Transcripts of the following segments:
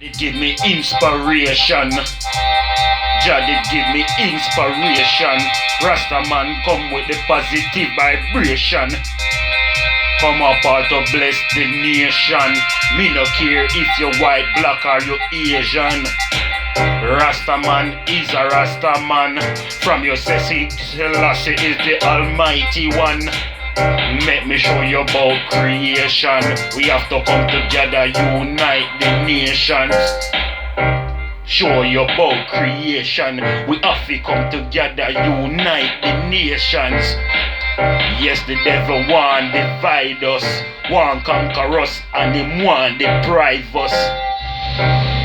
It give me inspiration. Jah did give me inspiration. Rasta man come with the positive vibration. Come up out to bless the nation. Me no care if you're white, black or you Asian. Rasta man is a Rasta man. From your Sessi Selassie is the Almighty One. Make me show you about creation. We have to come together, unite the nations. Show you about creation. We have to come together, unite the nations. Yes, the devil want divide us, want conquer us, and him want deprive us.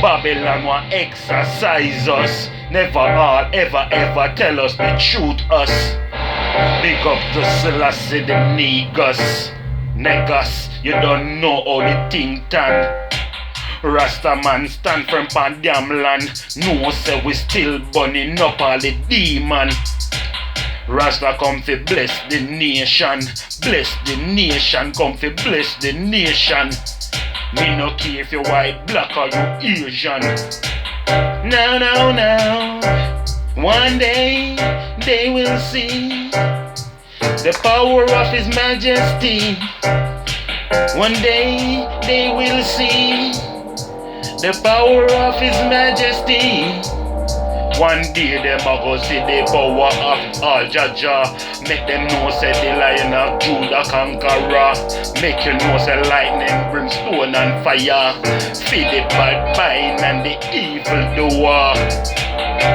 Babylon want exercise us. Never all ever tell us the truth us. Big up to Selassie the Negus, you don't know how the thing tan. Rasta man stand firm pan damn land. No say we still burning up all the demon. Rasta come fi bless the nation. Bless the nation, come fi bless the nation. Me no care if you white, black or you Asian. Now, one day they will see the power of His Majesty. One day they will see the power of His Majesty. One day them a go see the power of all Jaja. Make them know say the Lion of Judah conqueror. Make you know say lightning, brimstone and fire. Feed the bad mind and the evil doer.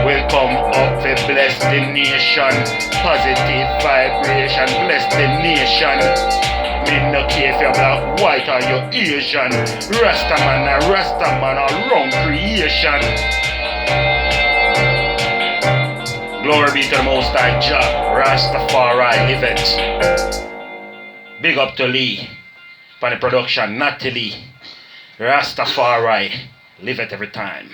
Will come up to bless the nation. Positive vibration, bless the nation. Me no care if you're black, white or you Asian. Rasta man around creation. Glory be to the Most High Jah. Rastafari live it. Big up to Lee for the production, Natalie. Rastafari live it every time.